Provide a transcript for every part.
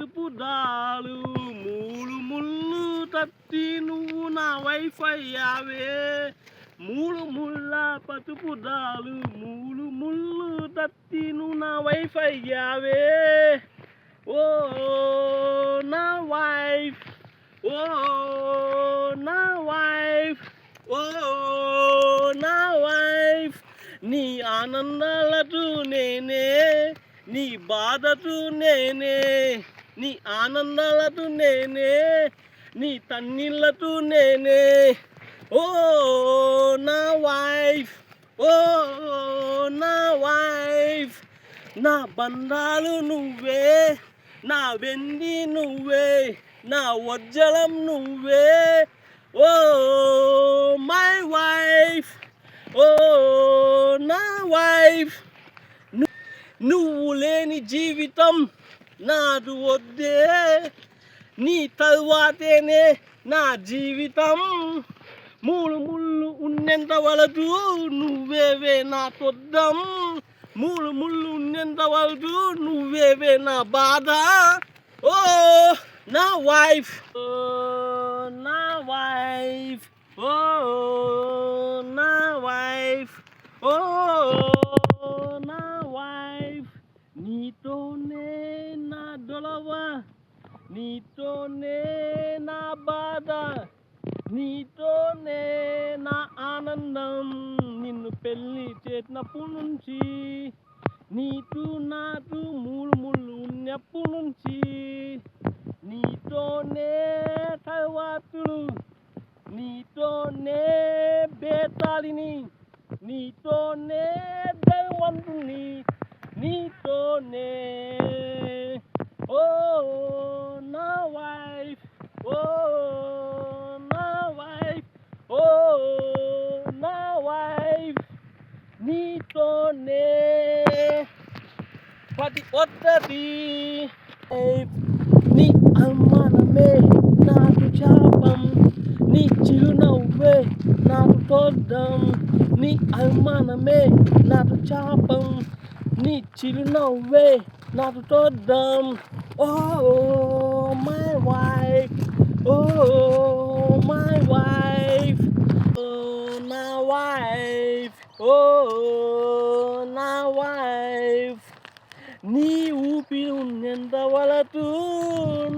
పసుపు దాలు మూడు ముళ్ళు తత్తి నువ్వు నా వైఫ్ అయ్యావే. మూడు ముళ్ళ పసుపు దాలు మూడు ముళ్ళు తత్తి నువ్వు నా వైఫ్ అయ్యావే. ఓ నా వైఫ్, ఓ నా వైఫ్, ఓ నా వైఫ్. నీ ఆనందాలతో నేనే, నీ బాధతో నేనే. నీ ఆనందాలతో నేనే, నీ తన్నీళ్ళతో నేనే. ఓ నా వైఫ్, ఓ నా వైఫ్. నా బంధాలు నువ్వే, నా వెండి నువ్వే, నా వజ్జలం నువ్వే. ఓ మై వైఫ్, ఓ నా వైఫ్. నువ్వు లేని జీవితం నాదు వద్దే, నీ తరువాతేనే నా జీవితం. మూడు ముళ్ళు ఉన్నంత వరకు నువ్వేవే నా తొద్దం. మూడు ముళ్ళు ఉన్నంత వరకు నువ్వేవే నా బాధ. ఓ నా వైఫ్, ఓ నా వైఫ్, ఓ నా వైఫ్, ఓ నా వైఫ్. నీతోనే నా దొలవ, నీతోనే నా బాధ, నీతోనే నా ఆనందం. నిన్ను పెళ్ళి చేసినప్పటి నుంచి, నీకు నాకు మూడు ముళ్ళు ఉన్నప్పటి నుంచి, నీతోనే తర్వాతులు, నీతోనే బేతాళిని, నీతోనే ధనవంతుని, నీతోనే. ఓ నా వైఫ్, ఓ నా వైఫ్, ఓ నా వైఫ్. నీతోనే ప్రతి ఒక్కటి. నీ అనుమానమే నాకు శాపం, నీ చిరునవ్వే నాకు తోడ్డం. నీ అనుమానమే నాకు శాపం, నీ చిరునవ్వే నాకు తోడ్డం. Oh my wife, oh my wife, ఓ నా వైఫ్, ఓ నా వైఫ్. నీ ఊపిరి ఉన్నంత వరకు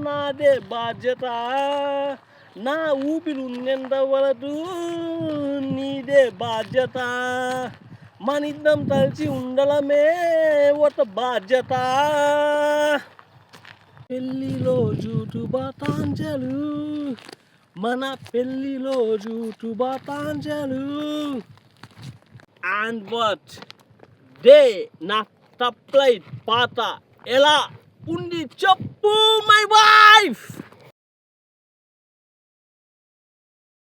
నాదే బాధ్యత, నా ఊపిరి ఉన్నంత వరకు నీదే బాధ్యత. మనిద్దరం కలిసి ఉండడమే ఒక బాధ్యత. పెళ్ళిలో శుభాకాంక్షలు, మన పెళ్ళిలో శుభాకాంక్షలు. అండ్ వాట్ డే నా తప్లై పాత ఎలా ఉంది చెప్పు మై వైఫ్.